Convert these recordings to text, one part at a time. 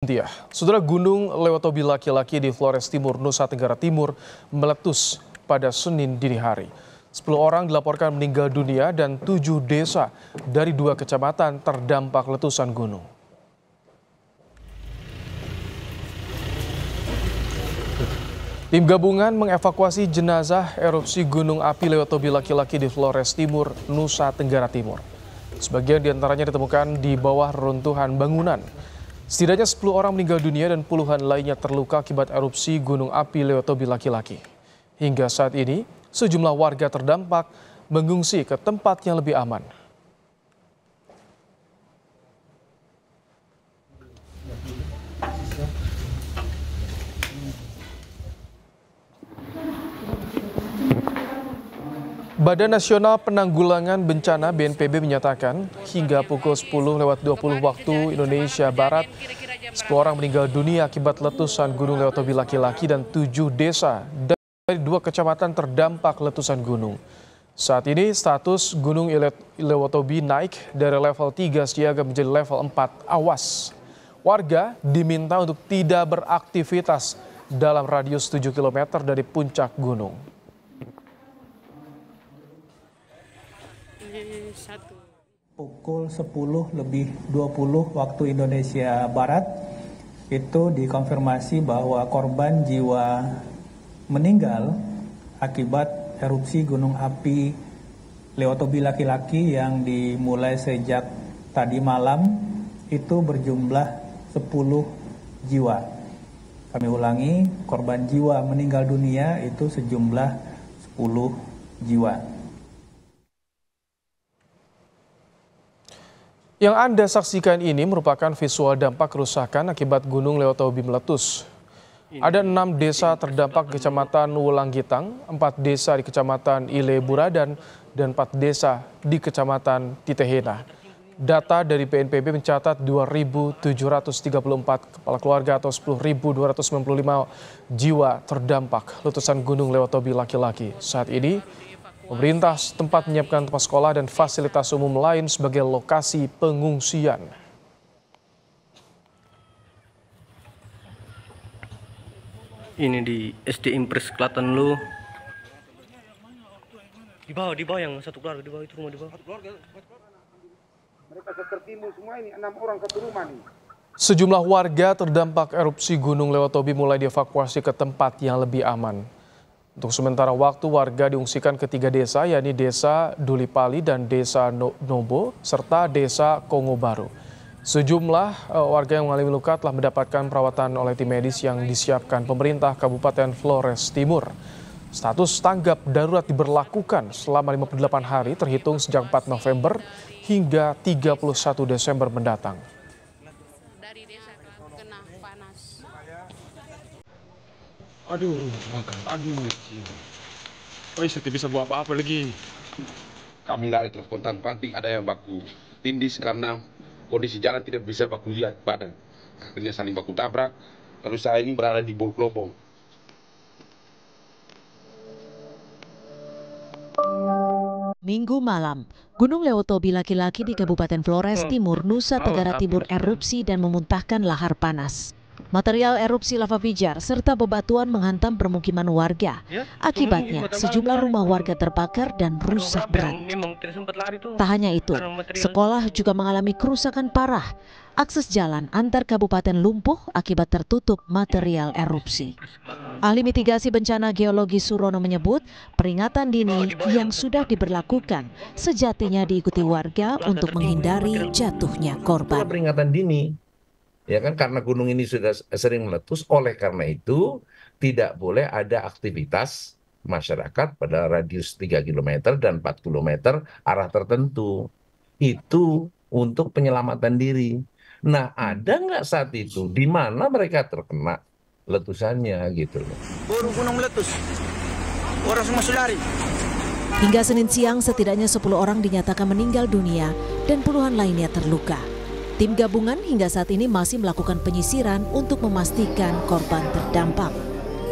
Cynthia. Saudara, Gunung Lewatobi laki-laki di Flores Timur, Nusa Tenggara Timur meletus pada Senin dini hari. 10 orang dilaporkan meninggal dunia dan 7 desa dari 2 kecamatan terdampak letusan gunung. Tim gabungan mengevakuasi jenazah erupsi Gunung Api Lewatobi laki-laki di Flores Timur, Nusa Tenggara Timur. Sebagian diantaranya ditemukan di bawah reruntuhan bangunan. Setidaknya 10 orang meninggal dunia dan puluhan lainnya terluka akibat erupsi Gunung Api Lewatobi laki-laki. Hingga saat ini, sejumlah warga terdampak mengungsi ke tempat yang lebih aman. Badan Nasional Penanggulangan Bencana BNPB menyatakan hingga pukul 10.20 waktu Indonesia Barat, 10 orang meninggal dunia akibat letusan Gunung Lewatobi laki-laki dan 7 desa dari 2 kecamatan terdampak letusan gunung. Saat ini status Gunung Lewatobi naik dari level 3 siaga menjadi level 4 awas. Warga diminta untuk tidak beraktivitas dalam radius 7 km dari puncak gunung. Pukul 10.20 waktu Indonesia Barat itu dikonfirmasi bahwa korban jiwa meninggal akibat erupsi gunung api Lewatobi laki-laki yang dimulai sejak tadi malam itu berjumlah 10 jiwa. Kami ulangi, korban jiwa meninggal dunia itu sejumlah 10 jiwa. Yang Anda saksikan ini merupakan visual dampak kerusakan akibat Gunung Lewatobi meletus. Ada 6 desa terdampak di Kecamatan Wulanggitang, 4 desa di Kecamatan Ile Buradan, dan 4 desa di Kecamatan Titehena. Data dari BNPB mencatat 2.734 kepala keluarga atau 10.295 jiwa terdampak letusan Gunung Lewatobi laki-laki. Saat ini, pemerintah setempat menyiapkan tempat sekolah dan fasilitas umum lain sebagai lokasi pengungsian. Ini di SD Impres Klaten lu. Di bawah yang satu keluarga, di bawah itu rumah di bawah. Mereka tertimbun semua ini, 6 orang satu rumah nih. Sejumlah warga terdampak erupsi Gunung Lewatobi mulai dievakuasi ke tempat yang lebih aman. Untuk sementara waktu, warga diungsikan ke 3 desa, yakni Desa Dulipali dan Desa Nobo, serta Desa Kongo Baru. Sejumlah warga yang mengalami luka telah mendapatkan perawatan oleh tim medis yang disiapkan pemerintah Kabupaten Flores Timur. Status tanggap darurat diberlakukan selama 58 hari terhitung sejak 4 November hingga 31 Desember mendatang. Dari desa kena panas. Aduh, saya tidak bisa buat apa-apa lagi. Kami nggak ada kontan panting, ada yang baku tindis karena kondisi jalan tidak bisa baku lihat badan. Akhirnya saling baku tabrak, lalu saya ini berada di bawah kelompok. Minggu malam, Gunung Lewatobi laki-laki di Kabupaten Flores Timur, Nusa Tenggara Timur erupsi dan memuntahkan lahar panas. Material erupsi lava pijar serta bebatuan menghantam permukiman warga. Akibatnya, sejumlah rumah warga terbakar dan rusak berat. Tak hanya itu, sekolah juga mengalami kerusakan parah. Akses jalan antar kabupaten lumpuh akibat tertutup material erupsi. Ahli mitigasi bencana geologi Surono menyebut peringatan dini yang sudah diberlakukan sejatinya diikuti warga untuk menghindari jatuhnya korban. Peringatan dini. Ya kan, karena gunung ini sudah sering meletus, oleh karena itu tidak boleh ada aktivitas masyarakat pada radius 3 km dan 4 km arah tertentu. Itu untuk penyelamatan diri. Nah, ada nggak saat itu di mana mereka terkena letusannya gitu loh. Baru gunung meletus, orang semua lari. Hingga Senin siang setidaknya 10 orang dinyatakan meninggal dunia dan puluhan lainnya terluka. Tim gabungan hingga saat ini masih melakukan penyisiran untuk memastikan korban terdampak.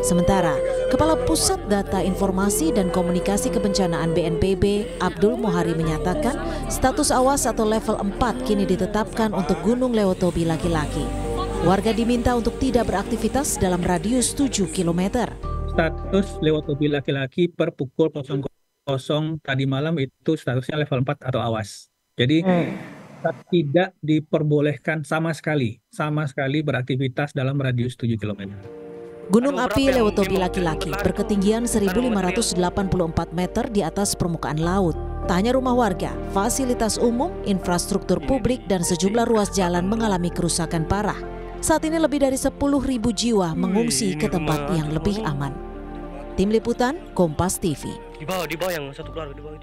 Sementara, Kepala Pusat Data Informasi dan Komunikasi Kebencanaan BNPB, Abdul Mohari menyatakan status awas atau level 4 kini ditetapkan untuk Gunung Lewatobi laki-laki. Warga diminta untuk tidak beraktivitas dalam radius 7 km. Status Lewotobi laki-laki per pukul 00 tadi malam itu statusnya level 4 atau awas. Jadi tidak diperbolehkan sama sekali beraktivitas dalam radius 7 km. Gunung api Lewotobi laki-laki berketinggian 1.584 meter di atas permukaan laut. Tak hanya rumah warga, fasilitas umum, infrastruktur publik, dan sejumlah ruas jalan mengalami kerusakan parah. Saat ini lebih dari 10.000 jiwa mengungsi ke tempat yang lebih aman. Tim Liputan, Kompas TV. Di bawah yang satu keluarga, di bawah.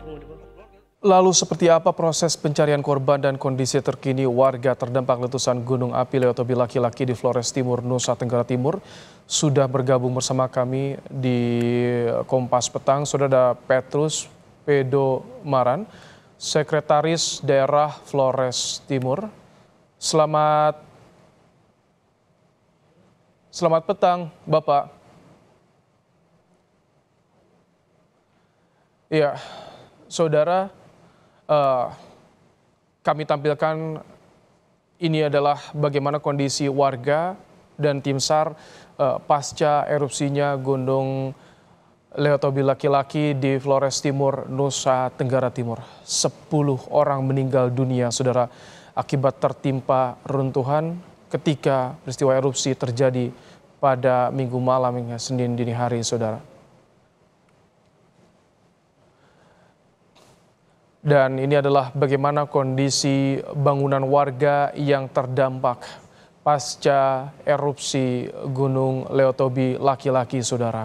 Lalu seperti apa proses pencarian korban dan kondisi terkini warga terdampak letusan Gunung Api Lewotobi laki-laki di Flores Timur, Nusa Tenggara Timur? Sudah bergabung bersama kami di Kompas Petang, Saudara Petrus Pedo Maran, Sekretaris Daerah Flores Timur. Selamat petang, Bapak. Iya, Saudara, kami tampilkan ini adalah bagaimana kondisi warga dan tim SAR pasca erupsinya Gunung Lewotobi laki-laki di Flores Timur, Nusa Tenggara Timur. 10 orang meninggal dunia, Saudara, akibat tertimpa runtuhan ketika peristiwa erupsi terjadi pada Minggu malam hingga Senin dini hari, Saudara. Dan ini adalah bagaimana kondisi bangunan warga yang terdampak pasca erupsi Gunung Lewotobi laki-laki, Saudara.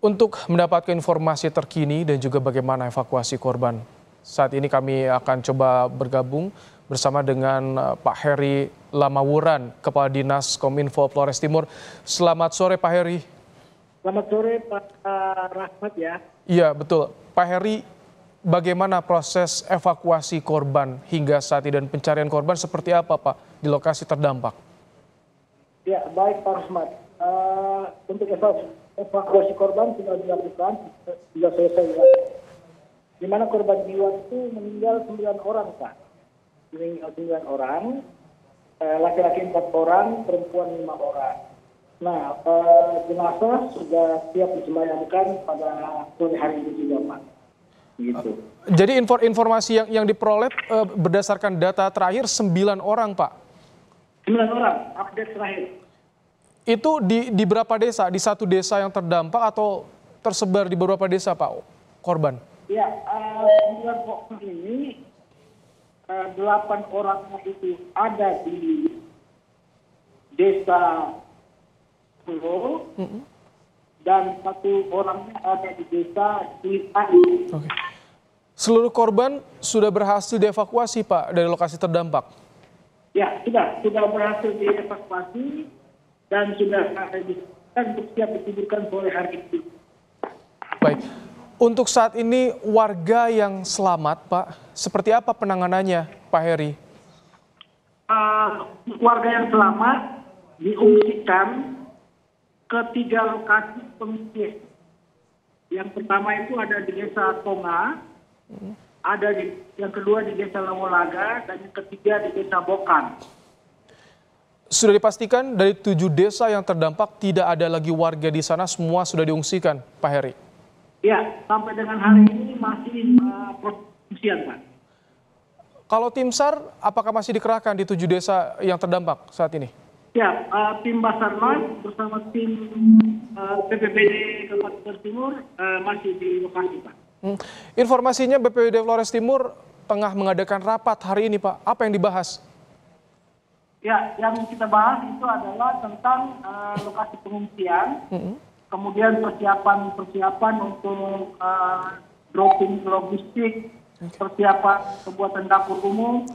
Untuk mendapatkan informasi terkini dan juga bagaimana evakuasi korban, saat ini kami akan coba bergabung bersama dengan Pak Heri Lamawuran, Kepala Dinas Kominfo Flores Timur. Selamat sore, Pak Heri. Selamat sore, Pak Rahmat ya. Iya, betul. Pak Heri, bagaimana proses evakuasi korban hingga saat ini dan pencarian korban seperti apa, Pak, di lokasi terdampak? Ya, baik Pak Rahmat. Untuk evakuasi korban sudah dilakukan, sudah selesai. Di mana korban jiwa itu meninggal 9 orang, Pak. Meninggal 9 orang, laki-laki 4 orang, perempuan 5 orang. Nah, jenazah sudah siap disemayamkan pada sore hari ini juga, Pak. Gitu. Jadi informasi yang diperoleh berdasarkan data terakhir 9 orang, Pak. 9 orang, update terakhir. Itu di berapa desa? Di satu desa yang terdampak atau tersebar di beberapa desa, Pak, korban? Ya, 9 orang ini 8 orang itu ada di desa Pulau dan 1 orangnya ada di desa Duitani. Oke. Seluruh korban sudah berhasil dievakuasi, Pak, dari lokasi terdampak? Ya, sudah berhasil dievakuasi dan sudah untuk siap ditiburkan sore hari ini. Baik. Untuk saat ini warga yang selamat, Pak, seperti apa penanganannya, Pak Heri? Warga yang selamat diungsikan ke 3 lokasi pengungsian. Yang pertama itu ada di Desa Tonga, yang kedua di Desa Lawolaga, dan yang ketiga di Desa Bokan. Sudah dipastikan dari 7 desa yang terdampak tidak ada lagi warga di sana, semua sudah diungsikan, Pak Heri? Ya, sampai dengan hari ini masih pengungsian, Pak. Kalau tim SAR, apakah masih dikerahkan di 7 desa yang terdampak saat ini? Ya, tim Basarnas bersama tim BPBD Kabupaten Timur masih di lokasi, Pak. Informasinya BPBD Flores Timur tengah mengadakan rapat hari ini, Pak. Apa yang dibahas? Ya, yang kita bahas itu adalah tentang lokasi pengungsian, kemudian persiapan untuk dropping logistik, persiapan pembuatan dapur umum,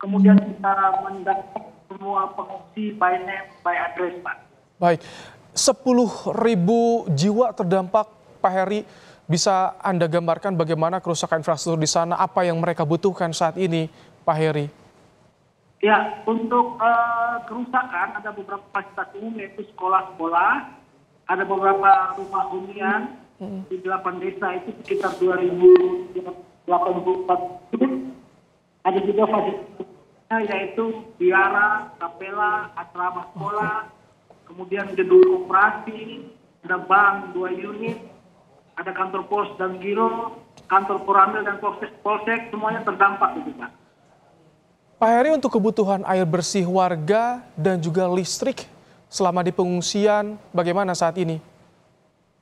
kemudian kita mendapat semua pengungsi by name, by address, Pak. Baik, 10.000 jiwa terdampak, Pak Heri. Bisa Anda gambarkan bagaimana kerusakan infrastruktur di sana, apa yang mereka butuhkan saat ini, Pak Heri? Ya, untuk kerusakan ada beberapa fasilitas umum yaitu sekolah-sekolah, ada beberapa rumah hunian di 8 desa itu sekitar 2.084. Ada juga fasilitas yaitu biara, kapela, asrama sekolah, kemudian gedung koperasi, ada bank 2 unit, ada kantor pos dan giro, kantor koramil dan polsek, semuanya terdampak itu Pak. Pak Heri, untuk kebutuhan air bersih warga dan juga listrik selama di pengungsian bagaimana saat ini?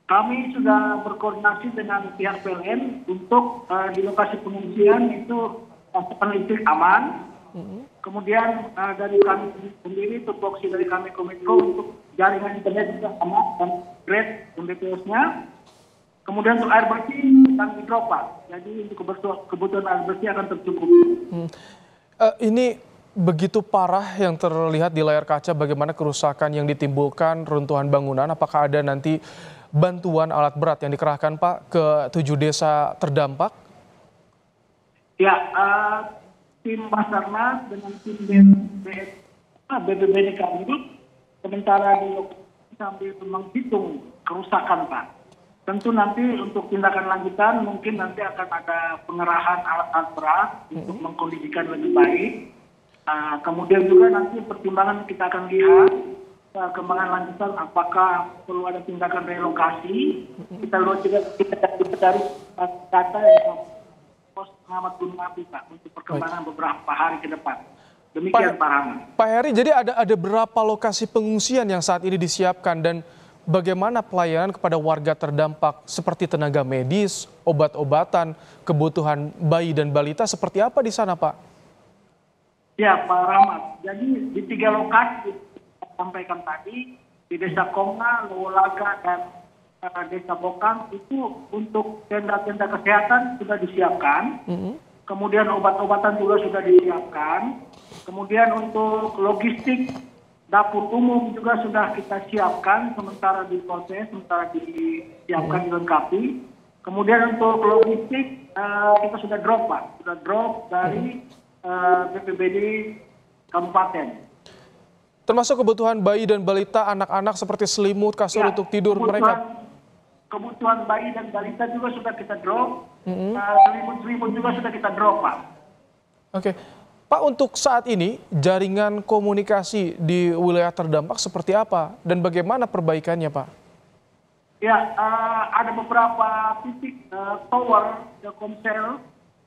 Kami sudah berkoordinasi dengan pihak PLN untuk di lokasi pengungsian itu pasokan listrik aman. Kemudian dari kami sendiri, tupoksi dari kami Kominfo untuk jaringan internet juga aman dan upgrade MBPS-nya. Kemudian untuk air bersih dan hidropa. Jadi untuk kebutuhan air bersih akan tercukupi. Ini begitu parah yang terlihat di layar kaca, bagaimana kerusakan yang ditimbulkan runtuhan bangunan. Apakah ada nanti bantuan alat berat yang dikerahkan Pak ke 7 desa terdampak? Ya, tim Basarnas dengan tim BPBD kami sementara di lokasi sambil menghitung kerusakan Pak. Tentu nanti untuk tindakan lanjutan mungkin nanti akan ada pengerahan alat-alat berat untuk mengkondisikan lebih baik. Kemudian juga nanti pertimbangan kita akan lihat kembangan lanjutan apakah perlu ada tindakan relokasi. Kita lihat juga kita dari data yang pos pengamat gunung api Pak untuk perkembangan beberapa hari ke depan. Demikian Pak Rahman. Pak Heri, jadi ada berapa lokasi pengungsian yang saat ini disiapkan dan bagaimana pelayanan kepada warga terdampak seperti tenaga medis, obat-obatan, kebutuhan bayi dan balita seperti apa di sana Pak? Ya Pak Rahmat, jadi di 3 lokasi sampaikan tadi di Desa Konga, Lowolaga dan Desa Bokang itu untuk tenda-tenda kesehatan sudah disiapkan. Kemudian obat-obatan juga sudah disiapkan. Kemudian untuk logistik dapur umum juga sudah kita siapkan, sementara diproses, sementara disiapkan dilengkapi. Kemudian untuk logistik kita sudah drop Pak, sudah drop dari BPBD Kabupaten. Termasuk kebutuhan bayi dan balita, anak-anak seperti selimut, kasur untuk tidur mereka. Kebutuhan bayi dan balita juga sudah kita drop, selimut juga sudah kita drop Pak. Oke, Pak, untuk saat ini jaringan komunikasi di wilayah terdampak seperti apa dan bagaimana perbaikannya Pak? Ya, ada beberapa titik tower Telkomsel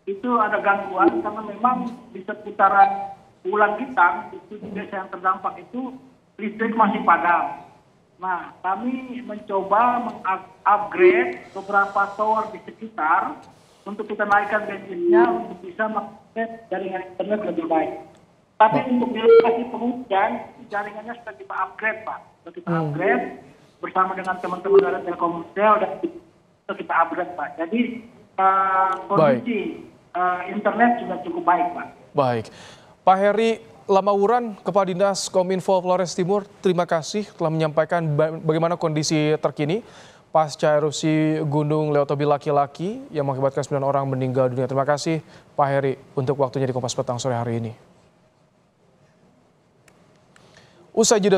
itu ada gangguan karena memang di seputaran Wulan Gitang itu di desa yang terdampak itu listrik masih padam. Nah, kami mencoba mengupgrade beberapa tower di sekitar untuk kita naikkan bandwidth-nya untuk bisa mengakses jaringan internet lebih baik. Tapi untuk di lokasi pengungsian jaringannya sudah kita upgrade Pak, sudah kita upgrade bersama dengan teman-teman dari Telkomsel dan kita upgrade Pak. Jadi kondisi internet sudah cukup baik Pak. Baik. Pak Heri Lamauran, Kepala Dinas Kominfo Flores Timur, terima kasih telah menyampaikan bagaimana kondisi terkini pasca erupsi Gunung Lewotobi laki-laki yang mengakibatkan 9 orang meninggal dunia. Terima kasih Pak Heri untuk waktunya di Kompas Petang sore hari ini. Usai jeda